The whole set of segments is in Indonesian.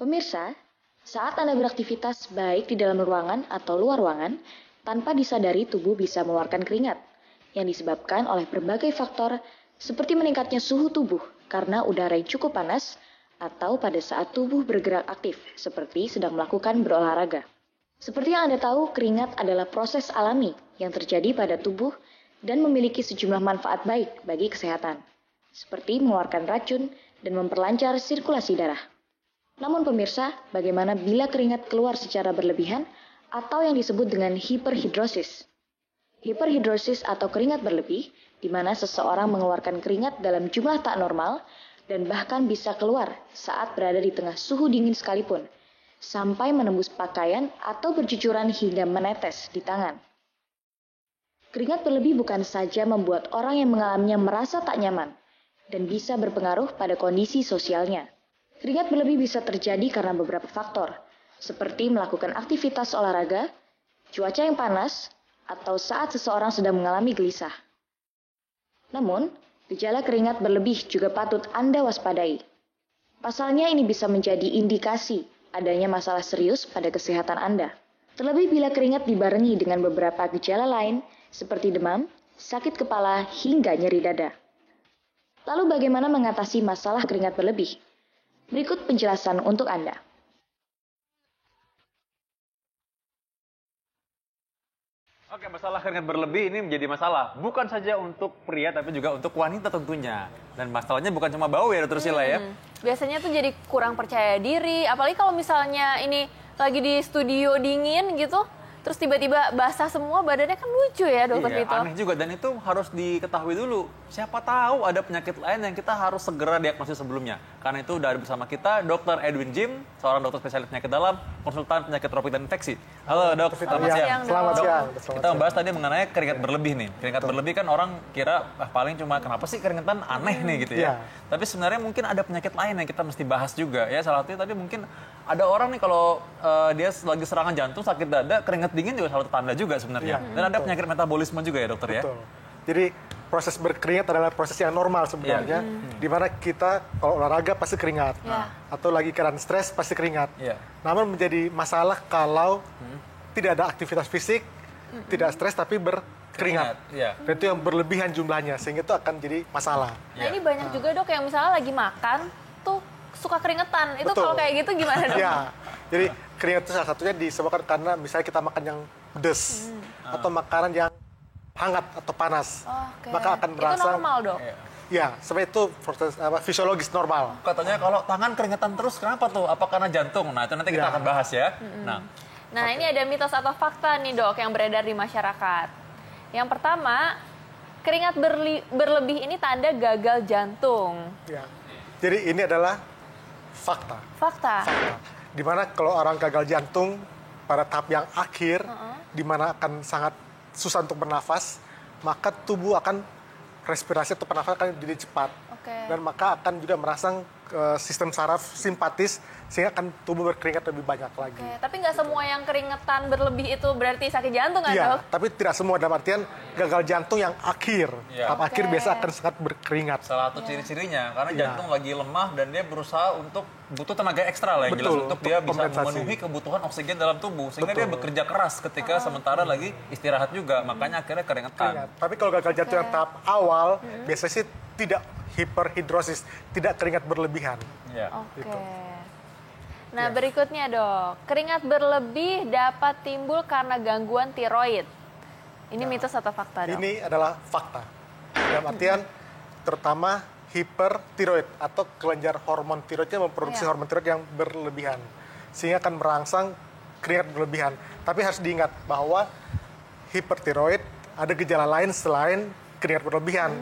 Pemirsa, saat Anda beraktivitas baik di dalam ruangan atau luar ruangan, tanpa disadari tubuh bisa mengeluarkan keringat yang disebabkan oleh berbagai faktor seperti meningkatnya suhu tubuh karena udara yang cukup panas atau pada saat tubuh bergerak aktif seperti sedang melakukan berolahraga. Seperti yang Anda tahu, keringat adalah proses alami yang terjadi pada tubuh dan memiliki sejumlah manfaat baik bagi kesehatan, seperti mengeluarkan racun dan memperlancar sirkulasi darah. Namun pemirsa, bagaimana bila keringat keluar secara berlebihan atau yang disebut dengan hiperhidrosis? Hiperhidrosis atau keringat berlebih, di mana seseorang mengeluarkan keringat dalam jumlah tak normal dan bahkan bisa keluar saat berada di tengah suhu dingin sekalipun, sampai menembus pakaian atau bercucuran hingga menetes di tangan. Keringat berlebih bukan saja membuat orang yang mengalaminya merasa tak nyaman dan bisa berpengaruh pada kondisi sosialnya. Keringat berlebih bisa terjadi karena beberapa faktor, seperti melakukan aktivitas olahraga, cuaca yang panas, atau saat seseorang sedang mengalami gelisah. Namun, gejala keringat berlebih juga patut Anda waspadai. Pasalnya ini bisa menjadi indikasi adanya masalah serius pada kesehatan Anda. Terlebih bila keringat dibarengi dengan beberapa gejala lain seperti demam, sakit kepala, hingga nyeri dada. Lalu bagaimana mengatasi masalah keringat berlebih? Berikut penjelasan untuk Anda. Oke, masalah keringat berlebih ini menjadi masalah. Bukan saja untuk pria, tapi juga untuk wanita tentunya. Dan masalahnya bukan cuma bau ya, Dr. Sila ya. Biasanya tuh jadi kurang percaya diri. Apalagi kalau misalnya ini lagi di studio dingin gitu, terus tiba-tiba basah semua, badannya kan lucu ya, Dokter Iya, Vito. aneh juga. Dan itu harus diketahui dulu. Siapa tahu ada penyakit lain yang kita harus segera diagnosis sebelumnya. Karena itu udah ada bersama kita Dr. Edwin Jim, seorang dokter spesialis penyakit dalam, konsultan penyakit tropik dan infeksi. Halo dok, selamat siang. Selamat siang. Kita membahas tadi mengenai keringat berlebih nih. Keringat berlebih kan orang kira paling cuma kenapa sih keringetan aneh nih gitu ya. Tapi sebenarnya mungkin ada penyakit lain yang kita mesti bahas juga ya. Salah satunya tadi mungkin ada orang nih kalau dia lagi serangan jantung, sakit dada, keringat dingin juga salah satu tanda juga sebenarnya. Dan ada penyakit metabolisme juga ya dokter ya. Betul. Jadi proses berkeringat adalah proses yang normal sebenarnya. Di mana kita kalau olahraga pasti keringat. Atau lagi keadaan stres pasti keringat. Namun menjadi masalah kalau tidak ada aktivitas fisik, tidak stres tapi berkeringat. Dan itu yang berlebihan jumlahnya sehingga itu akan jadi masalah. Nah ini banyak juga dok yang misalnya lagi makan tuh suka keringetan. Itu kalau kayak gitu gimana dok? Ya, jadi keringat itu salah satunya disebabkan karena misalnya kita makan yang pedas atau makanan yang hangat atau panas, maka akan merasa. Itu normal dok? Ya, sebenarnya itu proses fisiologis normal. Katanya kalau tangan keringetan terus kenapa tuh? Apa karena jantung? Nah itu nanti kita akan bahas ya. Nah ini ada mitos atau fakta nih dok yang beredar di masyarakat. Yang pertama, keringat berlebih ini tanda gagal jantung. Ya. Jadi ini adalah fakta. Fakta. Dimana kalau orang gagal jantung pada tahap yang akhir, dimana akan sangat susah untuk bernafas, maka tubuh akan respirasi atau pernafasan akan jadi cepat. Dan maka akan juga merangsang sistem saraf simpatis sehingga akan tubuh berkeringat lebih banyak lagi. Tapi nggak semua yang keringetan berlebih itu berarti sakit jantung kan Iya, dok? tapi tidak semua dalam artian gagal jantung yang akhir. Tahap akhir biasa akan sangat berkeringat. Salah satu ciri-cirinya karena jantung lagi lemah dan dia berusaha untuk butuh tenaga ekstra lah yang jelas untuk dia bisa memenuhi kebutuhan oksigen dalam tubuh sehingga dia bekerja keras ketika sementara lagi istirahat juga, makanya akhirnya keringetan. Tapi kalau gagal jantung yang tahap awal biasanya sih tidak hiperhidrosis, tidak keringat berlebihan. Gitu. Nah berikutnya dok, keringat berlebih dapat timbul karena gangguan tiroid. Ini mitos atau fakta dok? Ini adalah fakta. Dalam artian terutama hipertiroid atau kelenjar hormon tiroidnya memproduksi hormon tiroid yang berlebihan. Sehingga akan merangsang keringat berlebihan. Tapi harus diingat bahwa hipertiroid ada gejala lain selain keringat berlebihan.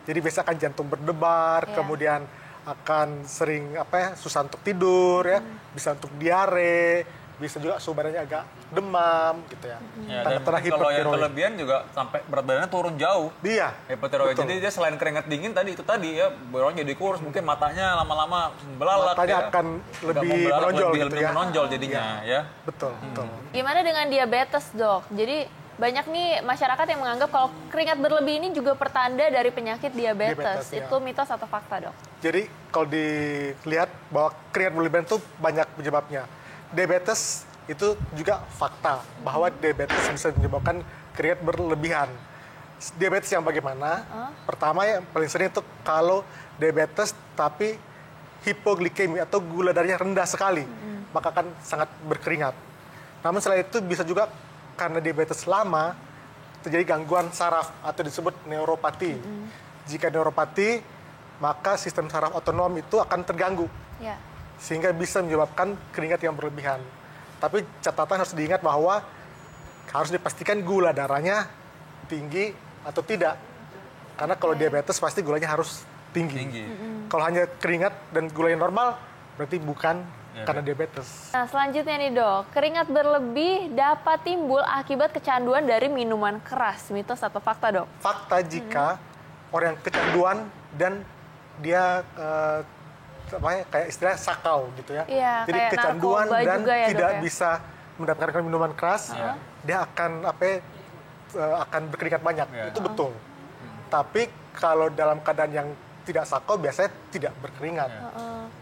Jadi biasa akan jantung berdebar, kemudian akan sering susah untuk tidur ya, bisa untuk diare, bisa juga suhu badannya agak demam gitu ya. Dan kalau yang kelebihan juga sampai berat badannya turun jauh. Iya. Hipertiroid. Jadi dia selain keringat dingin tadi ya, badannya jadi kurus, mungkin matanya lama-lama belalak. Matanya akan lebih menonjol lebih menonjol jadinya ya. Betul. Gimana dengan diabetes dok? Jadi banyak nih masyarakat yang menganggap kalau keringat berlebih ini juga pertanda dari penyakit diabetes. Ya. Itu mitos atau fakta, Dok? Jadi kalau dilihat bahwa keringat berlebihan itu banyak penyebabnya. Diabetes itu juga fakta bahwa diabetes bisa menyebabkan keringat berlebihan. Diabetes yang bagaimana? Pertama yang paling sering itu kalau diabetes tapi hipoglikemi atau gula darahnya rendah sekali, maka akan sangat berkeringat. Namun selain itu bisa juga karena diabetes lama terjadi gangguan saraf atau disebut neuropati. Jika neuropati, maka sistem saraf otonom itu akan terganggu, sehingga bisa menyebabkan keringat yang berlebihan. Tapi catatan harus diingat bahwa harus dipastikan gula darahnya tinggi atau tidak. Karena kalau diabetes pasti gulanya harus tinggi. Kalau hanya keringat dan gulanya normal, berarti bukan karena diabetes. Nah, selanjutnya nih, Dok. Keringat berlebih dapat timbul akibat kecanduan dari minuman keras. Mitos atau fakta, Dok? Fakta jika orang yang kecanduan dan dia kayak istilah sakau gitu ya. Iya, jadi kayak kecanduan narkoba dan juga ya, tidak Dok, ya? bisa mendapatkan minuman keras, dia akan akan berkeringat banyak. Itu betul. Tapi kalau dalam keadaan yang tidak sakau biasanya tidak berkeringat.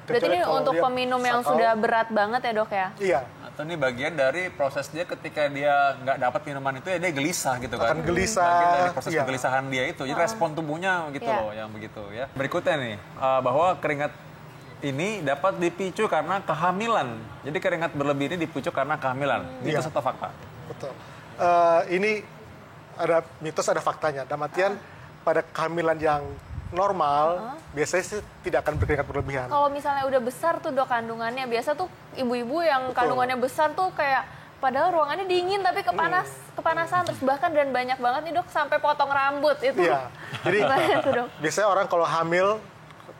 Berarti ini untuk peminum yang sudah berat banget ya, Dok, ya? Iya. Atau ini bagian dari proses dia ketika dia nggak dapat minuman itu ya dia gelisah gitu kan. Akan gelisah. Bagian dari proses kegelisahan dia itu. Jadi respon tubuhnya gitu loh yang begitu ya. Berikutnya nih, bahwa keringat ini dapat dipicu karena kehamilan. Jadi keringat berlebih ini dipicu karena kehamilan. Mitos atau fakta? Betul. Ini ada mitos, ada faktanya. Dalam artian pada kehamilan yang normal, biasanya sih tidak akan berkeringat berlebihan. Kalau misalnya udah besar tuh, Dok, kandungannya, biasa tuh ibu-ibu yang kandungannya besar tuh kayak padahal ruangannya dingin tapi kepanasan, terus bahkan dan banyak banget nih, Dok, sampai potong rambut itu. Iya. Jadi Gimana tuh, Dok? biasanya orang kalau hamil,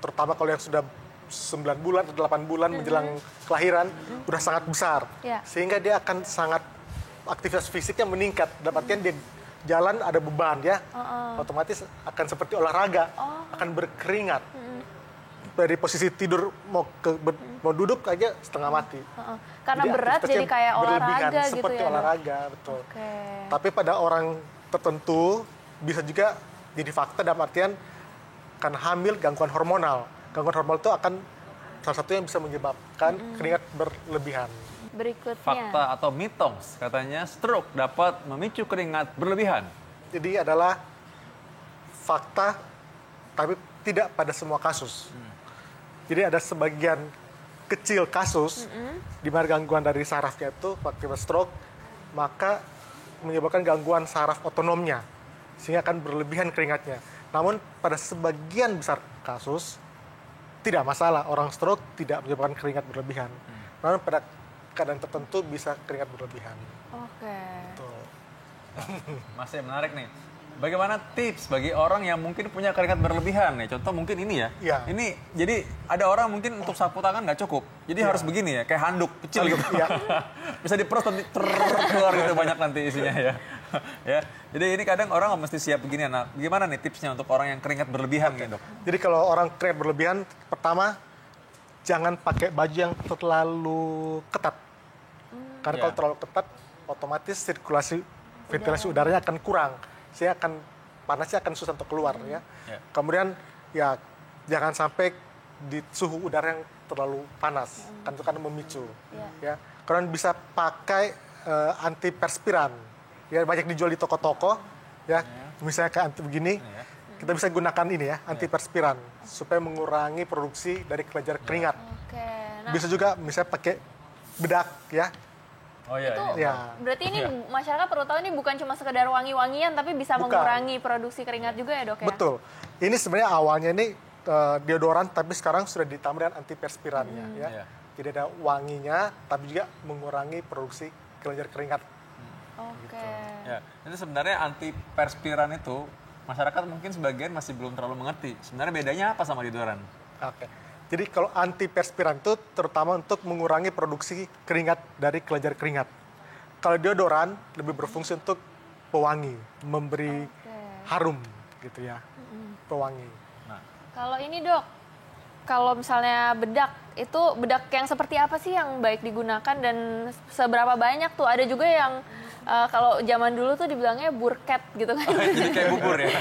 terutama kalau yang sudah 9 bulan atau 8 bulan menjelang kelahiran, udah sangat besar. Sehingga dia akan sangat aktivitas fisiknya meningkat. Dalam artian dia jalan ada beban ya, otomatis akan seperti olahraga, akan berkeringat. Dari posisi tidur mau duduk aja setengah mati. Karena Jadi berat jadi aktivitasnya kayak berlebihan, olahraga gitu seperti ya, Dok? olahraga, betul. Oke. Tapi pada orang tertentu bisa juga jadi fakta dalam artian karena hamil gangguan hormonal. Gangguan hormonal itu akan salah satu yang bisa menyebabkan keringat berlebihan. Berikutnya. Fakta atau mitos, katanya stroke dapat memicu keringat berlebihan. Jadi adalah fakta, tapi tidak pada semua kasus. Jadi ada sebagian kecil kasus di mana gangguan dari sarafnya itu akibat stroke, maka menyebabkan gangguan saraf otonomnya, sehingga akan berlebihan keringatnya. Namun pada sebagian besar kasus tidak masalah, orang stroke tidak menyebabkan keringat berlebihan. Namun pada keadaan tertentu bisa keringat berlebihan. Oke. Tuh. Masih menarik nih. Bagaimana tips bagi orang yang mungkin punya keringat berlebihan nih? Contoh mungkin ini ya. Iya. Ini jadi ada orang mungkin untuk sapu tangan nggak cukup. Jadi harus begini ya, kayak handuk kecil gitu. Bisa diperos nanti keluar gitu banyak nanti isinya ya. Ya. Jadi ini kadang orang mesti siap begini. Nah, gimana nih tipsnya untuk orang yang keringat berlebihan gitu, Dok? Jadi kalau orang keringat berlebihan, pertama jangan pakai baju yang terlalu ketat. Karena kalau terlalu ketat, otomatis sirkulasi ventilasi udaranya akan kurang. Sehingga panasnya akan susah untuk keluar ya. Kemudian ya jangan sampai di suhu udara yang terlalu panas, kan itu kan memicu. Ya. Kemudian bisa pakai antiperspiran. Ya banyak dijual di toko-toko ya. Misalnya kayak begini, kita bisa gunakan ini ya, antiperspiran supaya mengurangi produksi dari kelenjar keringat. Nah, Bisa juga misalnya pakai bedak ya. Oh iya. itu Ya. berarti ini masyarakat perlu tahu ini bukan cuma sekedar wangi-wangian tapi bisa Bukan. mengurangi produksi keringat juga ya, Dok, ya? Betul. Ini sebenarnya awalnya ini deodoran, tapi sekarang sudah ditambah dengan antiperspirannya ya. Jadi ada wanginya, tapi juga mengurangi produksi kelenjar keringat. Oke. Ya, itu sebenarnya antiperspiran itu masyarakat mungkin sebagian masih belum terlalu mengerti. Sebenarnya bedanya apa sama deodoran? Oke. Jadi kalau antiperspiran itu terutama untuk mengurangi produksi keringat dari kelenjar keringat. Kalau deodoran lebih berfungsi untuk pewangi, memberi harum gitu ya, pewangi. Nah, Kalau ini, Dok, kalau misalnya bedak, itu bedak yang seperti apa sih yang baik digunakan dan seberapa banyak tuh? Ada juga yang Kalau zaman dulu tuh dibilangnya burket gitu kan. Jadi kayak bubur ya.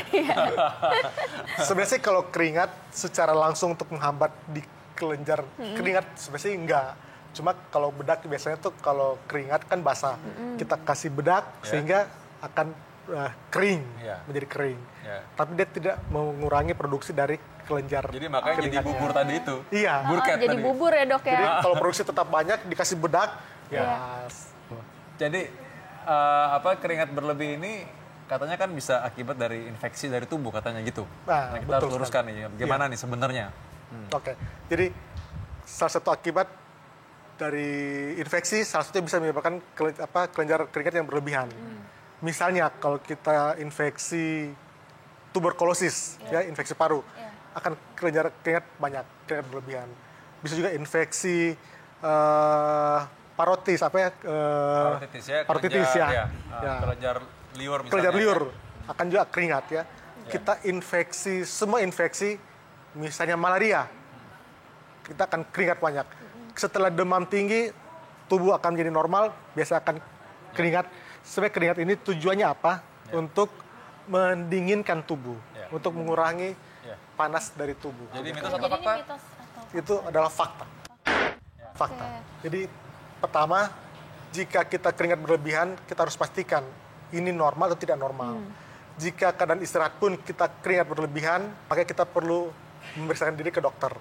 Sebenarnya sih kalau keringat secara langsung untuk menghambat di kelenjar keringat sebenarnya enggak. Cuma kalau bedak biasanya tuh kalau keringat kan basah. Kita kasih bedak sehingga akan kering, menjadi kering. Tapi dia tidak mengurangi produksi dari kelenjar. Jadi makanya jadi bubur tadi itu. Iya. Burket Jadi tadi. bubur ya dok ya. Jadi kalau produksi tetap banyak dikasih bedak, Jadi keringat berlebih ini katanya kan bisa akibat dari infeksi dari tubuh katanya gitu. Nah, Kita harus betul luruskan nih, gimana nih sebenarnya? Oke. Jadi salah satu akibat dari infeksi salah satunya bisa menyebabkan kelenjar keringat yang berlebihan. Misalnya kalau kita infeksi tuberkulosis, infeksi paru, akan kelenjar keringat banyak, keringat berlebihan. Bisa juga infeksi parotis, parotitis ya. Kelenjar liur misalnya. Kelenjar liur akan juga keringat ya. Kita infeksi, semua infeksi, misalnya malaria, kita akan keringat banyak. Setelah demam tinggi, tubuh akan menjadi normal, biasa akan keringat. Sebenarnya keringat ini tujuannya apa? Untuk mendinginkan tubuh, untuk mengurangi panas dari tubuh. Jadi mitos atau fakta? Itu adalah fakta. Fakta. Jadi pertama, jika kita keringat berlebihan, kita harus pastikan ini normal atau tidak normal. Jika keadaan istirahat pun kita keringat berlebihan, maka kita perlu memeriksakan diri ke dokter.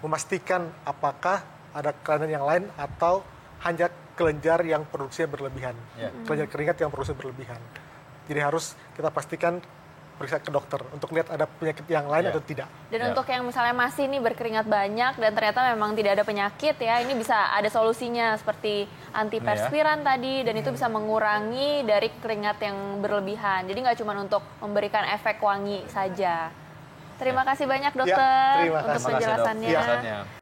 Memastikan apakah ada kelainan yang lain atau hanya kelenjar yang produksinya berlebihan. Kelenjar keringat yang produksinya berlebihan. Jadi harus kita pastikan periksa ke dokter untuk lihat ada penyakit yang lain atau tidak. Dan untuk yang misalnya masih nih berkeringat banyak dan ternyata memang tidak ada penyakit ya, ini bisa ada solusinya seperti antiperspiran tadi, dan itu bisa mengurangi dari keringat yang berlebihan. Jadi nggak cuma untuk memberikan efek wangi saja. Terima kasih banyak dokter Terima kasih. untuk penjelasannya. Terima kasih, Dok.